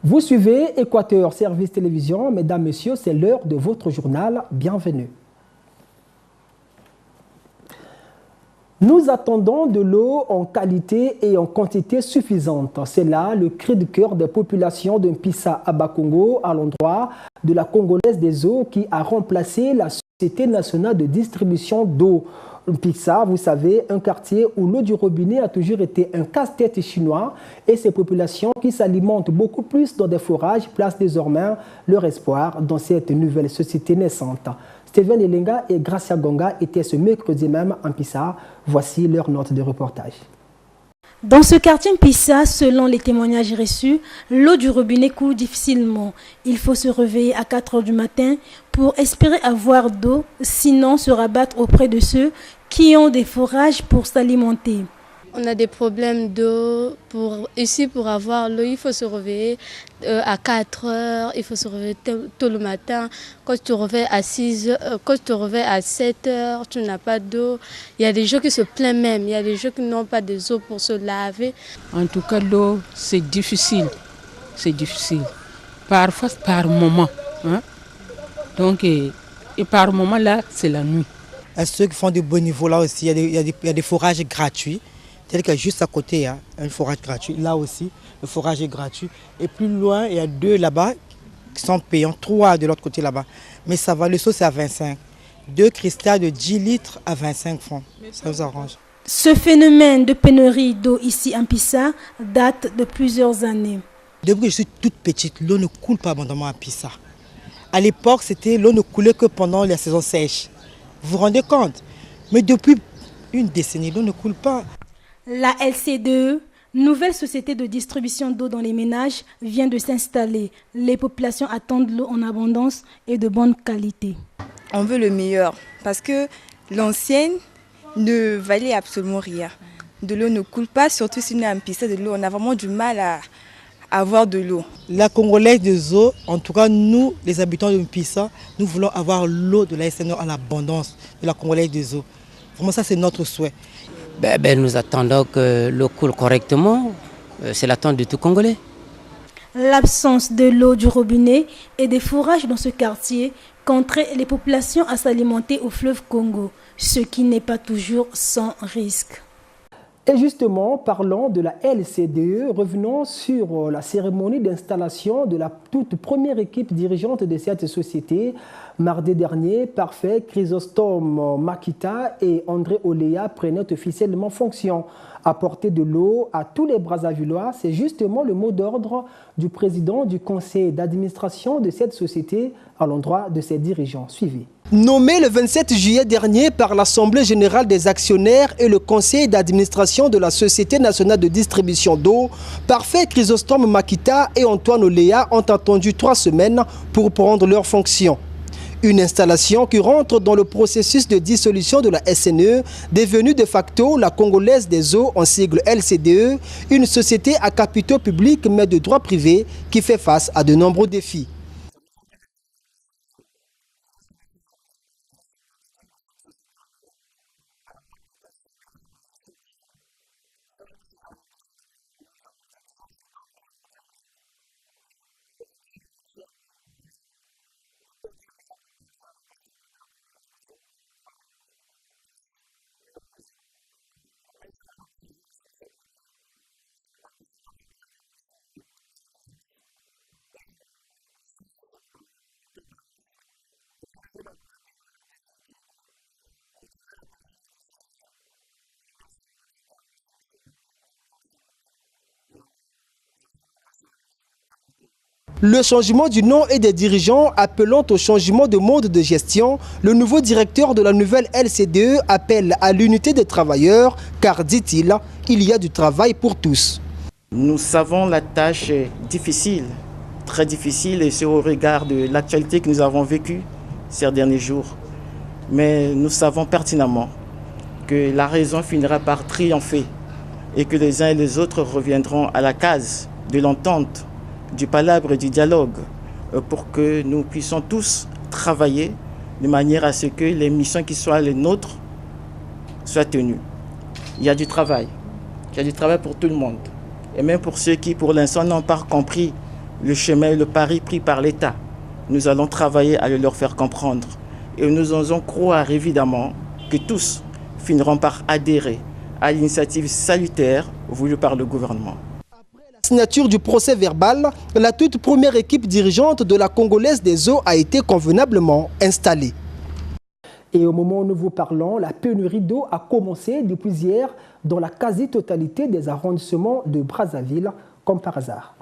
Vous suivez Équateur Service Télévision. Mesdames, Messieurs, c'est l'heure de votre journal. Bienvenue. Nous attendons de l'eau en qualité et en quantité suffisante. C'est là le cri de cœur des populations de Mpissa à Bakongo à l'endroit de la Congolaise des eaux qui a remplacé la Société nationale de distribution d'eau. Mpissa, vous savez, un quartier où l'eau du robinet a toujours été un casse-tête chinois et ces populations qui s'alimentent beaucoup plus dans des forages placent désormais leur espoir dans cette nouvelle société naissante. Steven Elenga et Gracia Gonga étaient ce mercredi même à Mpissa. Voici leur note de reportage. Dans ce quartier Mpissa, selon les témoignages reçus, l'eau du robinet coule difficilement. Il faut se réveiller à 4 heures du matin pour espérer avoir d'eau, sinon se rabattre auprès de ceux qui ont des forages pour s'alimenter. On a des problèmes d'eau. Ici, pour avoir l'eau, il faut se réveiller à 4 heures, il faut se réveiller tôt le matin. Quand tu te réveilles à 6 heures, quand tu te réveilles à 7 heures, tu n'as pas d'eau. Il y a des gens qui se plaignent même, il y a des gens qui n'ont pas d'eau pour se laver. En tout cas, l'eau, c'est difficile. C'est difficile. Parfois, par moment. Hein? Donc, et par moment, là, c'est la nuit. À ceux qui font du bon niveau, là aussi, il y a des forages gratuits. C'est-à-dire qu'il y a juste à côté, il y a un forage gratuit. Là aussi, le forage est gratuit. Et plus loin, il y a 2 là-bas qui sont payants, 3 de l'autre côté là-bas. Mais ça va, le seau c'est à 25. 2 cristals de 10 litres à 25 francs. Ça nous arrange. Ce phénomène de pénurie d'eau ici à Mpissa date de plusieurs années. Depuis que je suis toute petite, l'eau ne coule pas abondamment à Mpissa. À l'époque, l'eau ne coulait que pendant la saison sèche. Vous vous rendez compte? Mais depuis une décennie, l'eau ne coule pas. La LCDE, nouvelle société de distribution d'eau dans les ménages, vient de s'installer. Les populations attendent l'eau en abondance et de bonne qualité. On veut le meilleur parce que l'ancienne ne valait absolument rien. De l'eau ne coule pas, surtout si on est à Mpissa de l'eau. On a vraiment du mal à avoir de l'eau. La Congolaise des eaux, en tout cas nous, les habitants de Mpissa, nous voulons avoir l'eau de la SNO en abondance de la Congolaise des eaux. Vraiment ça c'est notre souhait. Nous attendons que l'eau coule correctement. C'est l'attente de tout Congolais. L'absence de l'eau du robinet et des forages dans ce quartier contraint les populations à s'alimenter au fleuve Congo, ce qui n'est pas toujours sans risque. Et justement, parlant de la LCDE, revenons sur la cérémonie d'installation de la toute première équipe dirigeante de cette société. Mardi dernier, Parfait, Chrysostome Makita et André Oléa prenaient officiellement fonction. Apporter de l'eau à tous les Brazzavillois, c'est justement le mot d'ordre du président du conseil d'administration de cette société à l'endroit de ses dirigeants. Suivez. Nommé le 27 juillet dernier par l'Assemblée générale des actionnaires et le conseil d'administration de la Société nationale de distribution d'eau, Parfait, Chrysostome Makita et Antoine Oléa ont attendu 3 semaines pour prendre leurs fonctions. Une installation qui rentre dans le processus de dissolution de la SNE, devenue de facto la Congolaise des eaux en sigle LCDE, une société à capitaux publics mais de droit privé qui fait face à de nombreux défis. Le changement du nom et des dirigeants appelant au changement de mode de gestion, le nouveau directeur de la nouvelle LCDE appelle à l'unité des travailleurs car, dit-il, il y a du travail pour tous. Nous savons la tâche est difficile, très difficile et c'est au regard de l'actualité que nous avons vécue ces derniers jours. Mais nous savons pertinemment que la raison finira par triompher et que les uns et les autres reviendront à la case de l'entente, du palabre et du dialogue pour que nous puissions tous travailler de manière à ce que les missions qui soient les nôtres soient tenues. Il y a du travail pour tout le monde. Et même pour ceux qui pour l'instant n'ont pas compris le chemin et le pari pris par l'État. Nous allons travailler à le leur faire comprendre. Et nous osons croire évidemment que tous finiront par adhérer à l'initiative salutaire voulue par le gouvernement. Signature du procès verbal, la toute première équipe dirigeante de la Congolaise des eaux a été convenablement installée. Et au moment où nous vous parlons, la pénurie d'eau a commencé depuis hier dans la quasi-totalité des arrondissements de Brazzaville, comme par hasard.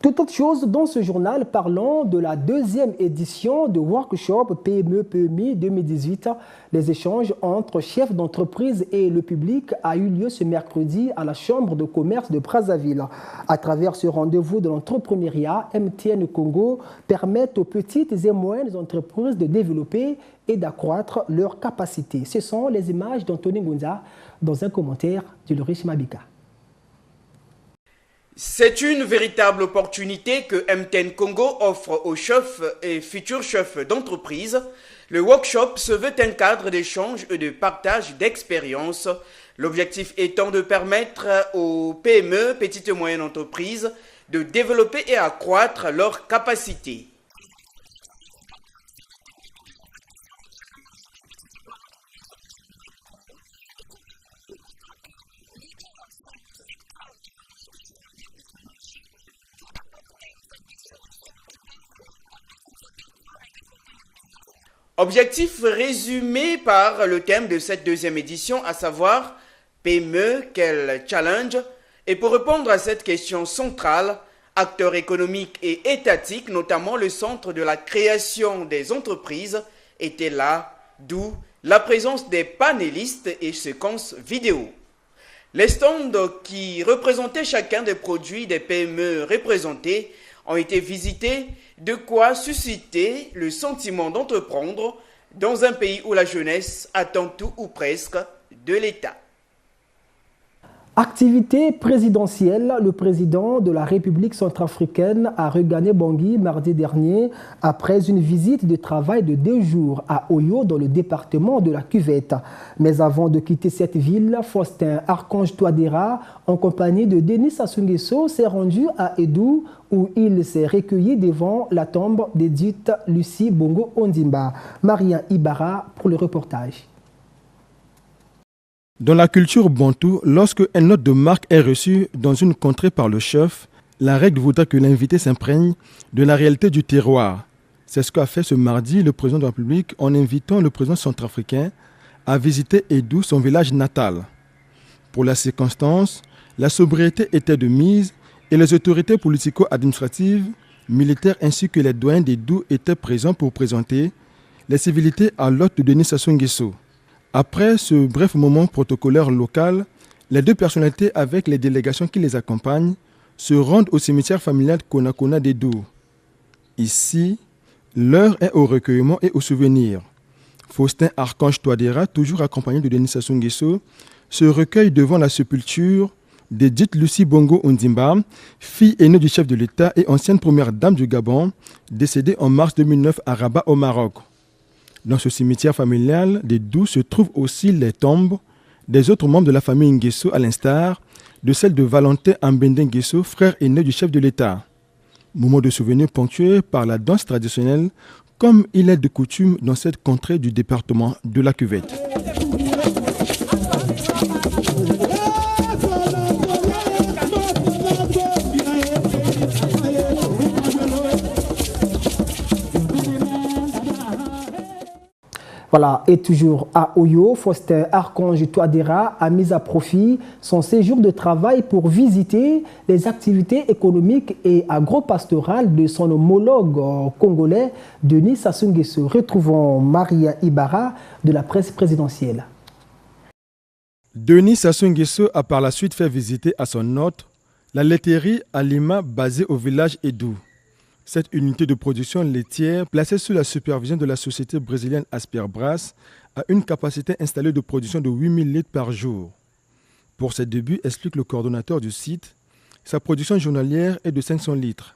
Toute autre chose dans ce journal parlant de la deuxième édition du workshop PME-PMI 2018. Les échanges entre chefs d'entreprise et le public a eu lieu ce mercredi à la Chambre de commerce de Brazzaville. À travers ce rendez-vous de l'entrepreneuriat, MTN Congo permet aux petites et moyennes entreprises de développer et d'accroître leurs capacités. Ce sont les images d'Anthony Ngunza dans un commentaire de Loris Mabika. C'est une véritable opportunité que MTN Congo offre aux chefs et futurs chefs d'entreprise. Le workshop se veut un cadre d'échange et de partage d'expériences. L'objectif étant de permettre aux PME, petites et moyennes entreprises, de développer et accroître leurs capacités. Objectif résumé par le thème de cette deuxième édition, à savoir PME, quel challenge? Et pour répondre à cette question centrale, acteurs économiques et étatiques, notamment le centre de la création des entreprises, étaient là, d'où la présence des panélistes et séquences vidéo. Les stands qui représentaient chacun des produits des PME représentés ont été visités, de quoi susciter le sentiment d'entreprendre dans un pays où la jeunesse attend tout ou presque de l'État. Activité présidentielle, le président de la République centrafricaine a regagné Bangui mardi dernier après une visite de travail de 2 jours à Oyo dans le département de la Cuvette. Mais avant de quitter cette ville, Faustin Archange Touadéra, en compagnie de Denis Sassou Nguesso, s'est rendu à Edou où il s'est recueilli devant la tombe d'Edith Lucie Bongo Ondimba. Marien Ibarra pour le reportage. Dans la culture bantou, lorsque une note de marque est reçue dans une contrée par le chef, la règle voudrait que l'invité s'imprègne de la réalité du terroir. C'est ce qu'a fait ce mardi le président de la République en invitant le président centrafricain à visiter Edou, son village natal. Pour la circonstance, la sobriété était de mise et les autorités politico-administratives, militaires ainsi que les doyens d'Edou étaient présents pour présenter les civilités à l'hôte de Denis Sassou Nguesso. Après ce bref moment protocolaire local, les deux personnalités avec les délégations qui les accompagnent se rendent au cimetière familial Konakona d'Edou. Ici, l'heure est au recueillement et au souvenir. Faustin Archange Touadéra, toujours accompagné de Denis Sassou Nguesso, se recueille devant la sépulture d'Edith Lucie Bongo Ondimba, fille aînée du chef de l'État et ancienne première dame du Gabon, décédée en mars 2009 à Rabat au Maroc. Dans ce cimetière familial d'Edou se trouvent aussi les tombes des autres membres de la famille Nguesso, à l'instar de celle de Valentin Ambende Nguesso, frère aîné du chef de l'État. Moment de souvenir ponctué par la danse traditionnelle, comme il est de coutume dans cette contrée du département de la Cuvette. Voilà, et toujours à Oyo, Faustin Archange Touadéra a mis à profit son séjour de travail pour visiter les activités économiques et agro-pastorales de son homologue congolais, Denis Sassou Nguesso. Retrouvons Maria Ibarra de la presse présidentielle. Denis Sassou Nguesso a par la suite fait visiter à son hôte la laiterie Alima basée au village Edou. Cette unité de production laitière, placée sous la supervision de la société brésilienne Asperbras, a une capacité installée de production de 8000 litres par jour. Pour ses débuts, explique le coordonnateur du site, sa production journalière est de 500 litres.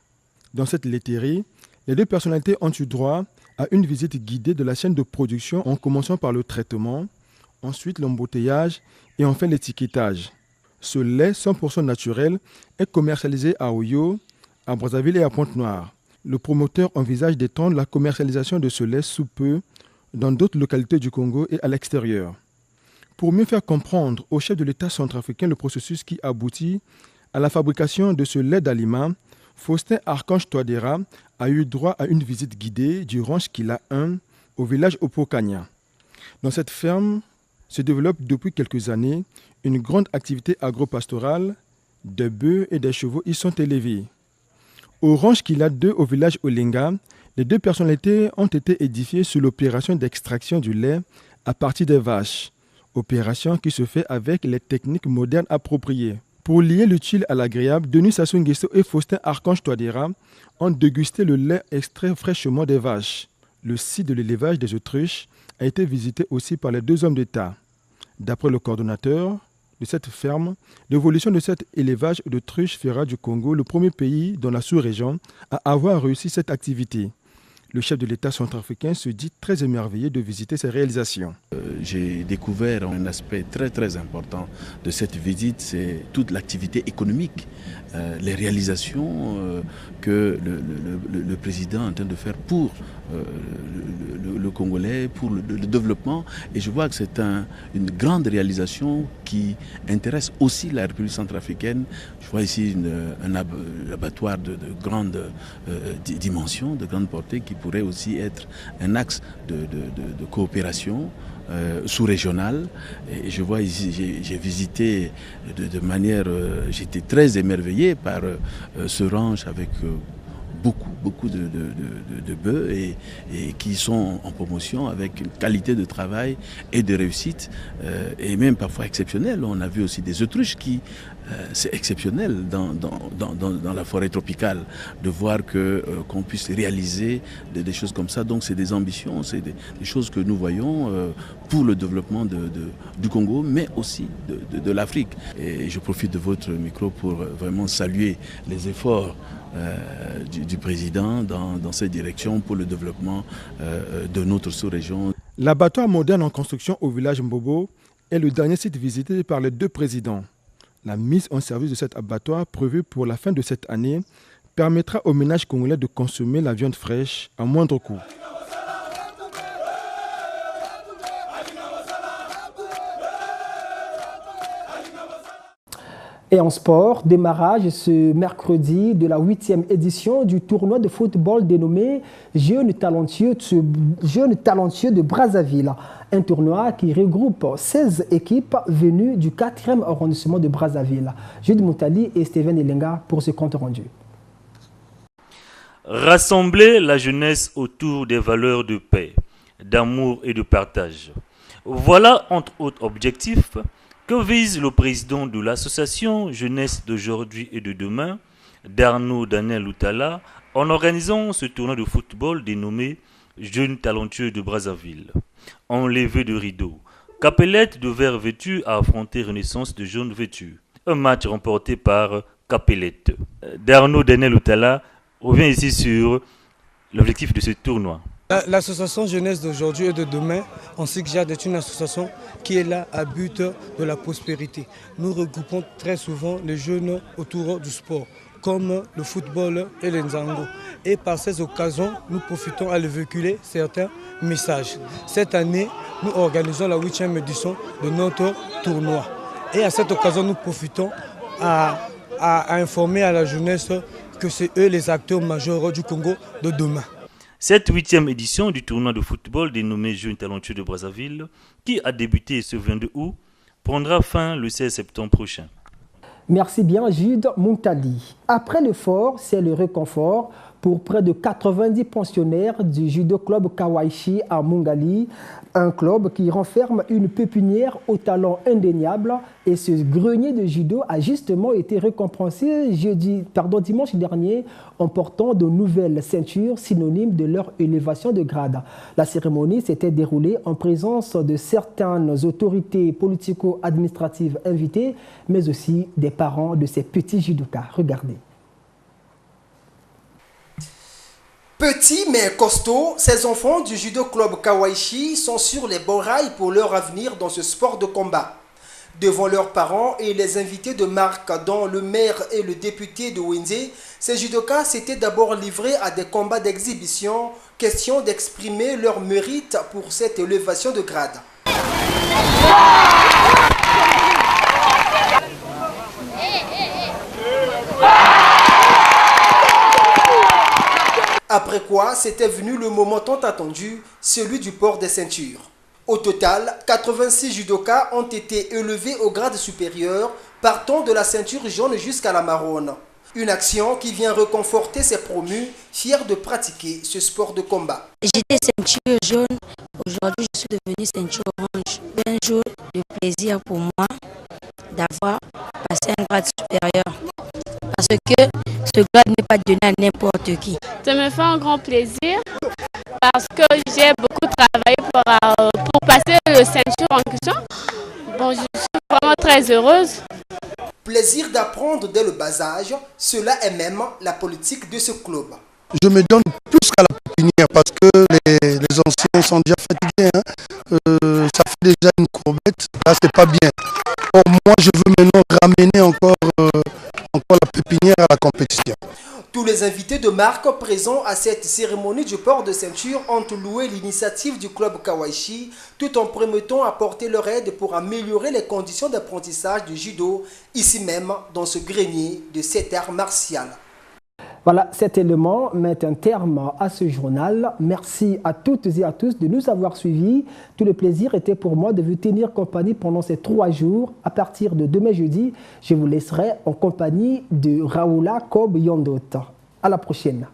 Dans cette laiterie, les deux personnalités ont eu droit à une visite guidée de la chaîne de production en commençant par le traitement, ensuite l'embouteillage et enfin l'étiquetage. Ce lait 100% naturel est commercialisé à Oyo, à Brazzaville et à Pointe-Noire. Le promoteur envisage d'étendre la commercialisation de ce lait sous peu dans d'autres localités du Congo et à l'extérieur. Pour mieux faire comprendre au chef de l'État centrafricain le processus qui aboutit à la fabrication de ce lait d'aliment, Faustin Archange Touadéra a eu droit à une visite guidée du ranch Kila 1 au village Opokanya. Dans cette ferme se développe depuis quelques années une grande activité agro-pastorale. Des bœufs et des chevaux y sont élevés. Au ranch Kila 2 au village Olinga, les deux personnalités ont été édifiées sur l'opération d'extraction du lait à partir des vaches, opération qui se fait avec les techniques modernes appropriées. Pour lier l'utile à l'agréable, Denis Sassou Nguesso et Faustin Archange Touadéra ont dégusté le lait extrait fraîchement des vaches. Le site de l'élevage des autruches a été visité aussi par les deux hommes d'État. D'après le coordonnateur de cette ferme, l'évolution de cet élevage d'autruches fera du Congo le premier pays dans la sous-région à avoir réussi cette activité. Le chef de l'État centrafricain se dit très émerveillé de visiter ces réalisations. J'ai découvert un aspect très très important de cette visite, c'est toute l'activité économique, les réalisations que le président est en train de faire pour le Congolais, pour le développement. Et je vois que c'est une grande réalisation qui intéresse aussi la République centrafricaine. Je vois ici un abattoir de grande dimension, de grande portée, qui pourrait aussi être un axe de coopération sous-régionale. Et je vois ici, j'ai visité de manière, j'étais très émerveillé par ce ranch avec beaucoup de bœufs et qui sont en promotion avec une qualité de travail et de réussite et même parfois exceptionnelle. On a vu aussi des autruches qui c'est exceptionnel dans la forêt tropicale de voir qu'on puisse réaliser des choses comme ça. Donc c'est des ambitions, c'est des choses que nous voyons pour le développement du Congo, mais aussi de l'Afrique. Et je profite de votre micro pour vraiment saluer les efforts du président dans cette direction pour le développement de notre sous-région. L'abattoir moderne en construction au village Mbobo est le dernier site visité par les deux présidents. La mise en service de cet abattoir prévue pour la fin de cette année permettra aux ménages congolais de consommer la viande fraîche à moindre coût. Et en sport, démarrage ce mercredi de la 8e édition du tournoi de football dénommé Jeunes Talentueux de Brazzaville. Un tournoi qui regroupe 16 équipes venues du 4e arrondissement de Brazzaville. Jude Moutali et Steven Elenga pour ce compte rendu. Rassembler la jeunesse autour des valeurs de paix, d'amour et de partage. Voilà, entre autres objectifs, que vise le président de l'association Jeunesse d'aujourd'hui et de demain, Darno Daniel Loutala, en organisant ce tournoi de football dénommé Jeunes Talentueux de Brazzaville. Enlevé de rideau, Capelette de vert vêtu a affronté Renaissance de jaune vêtu. Un match remporté par Capelette. Darno Daniel Loutala revient ici sur l'objectif de ce tournoi. L'association Jeunesse d'aujourd'hui et de demain, en Sigjad, est une association qui est là à but de la prospérité. Nous regroupons très souvent les jeunes autour du sport, comme le football et les nzango. Et par ces occasions, nous profitons à le véhiculer certains messages. Cette année, nous organisons la 8e édition de notre tournoi. Et à cette occasion, nous profitons à informer à la jeunesse que c'est eux les acteurs majeurs du Congo de demain. Cette 8e édition du tournoi de football dénommé Jeunes Talentueux de Brazzaville, qui a débuté ce 22 août, prendra fin le 16 septembre prochain. Merci bien Jude Moutali. Après l'effort, c'est le réconfort pour près de 90 pensionnaires du judo club Kawaishi à Mungali, un club qui renferme une pépinière au talent indéniable, et ce grenier de judo a justement été récompensé dimanche dernier en portant de nouvelles ceintures synonymes de leur élévation de grade. La cérémonie s'était déroulée en présence de certaines autorités politico-administratives invitées, mais aussi des parents de ces petits judokas. Regardez. Petits mais costauds, ces enfants du judo club Kawaishi sont sur les bons rails pour leur avenir dans ce sport de combat. Devant leurs parents et les invités de marque, dont le maire et le député de Wenze, ces judokas s'étaient d'abord livrés à des combats d'exhibition, question d'exprimer leur mérite pour cette élévation de grade. Après quoi, c'était venu le moment tant attendu, celui du port des ceintures. Au total, 86 judokas ont été élevés au grade supérieur, partant de la ceinture jaune jusqu'à la marron. Une action qui vient réconforter ces promus, fiers de pratiquer ce sport de combat. J'étais ceinture jaune, aujourd'hui je suis devenue ceinture orange. Un jour de plaisir pour moi d'avoir passé un grade supérieur. Parce que ce grade n'est pas donné à n'importe qui. Ça me fait un grand plaisir parce que j'ai beaucoup travaillé pour passer le ceinture en question. Bon, je suis vraiment très heureuse. Plaisir d'apprendre dès le bas âge, cela est même la politique de ce club. Je me donne plus qu'à la pépinière parce que les anciens sont déjà fatigués. Ça fait déjà une courbette, là c'est pas bien. Or, moi je veux maintenant ramener encore la pépinière à la compétition. Tous les invités de marque présents à cette cérémonie du port de ceinture ont loué l'initiative du club Kawaishi tout en promettant apporter leur aide pour améliorer les conditions d'apprentissage du judo, ici même dans ce grenier de cet art martial. Voilà, cet élément met un terme à ce journal. Merci à toutes et à tous de nous avoir suivis. Tout le plaisir était pour moi de vous tenir compagnie pendant ces 3 jours. À partir de demain jeudi, je vous laisserai en compagnie de Raoula Kob Yondota. À la prochaine.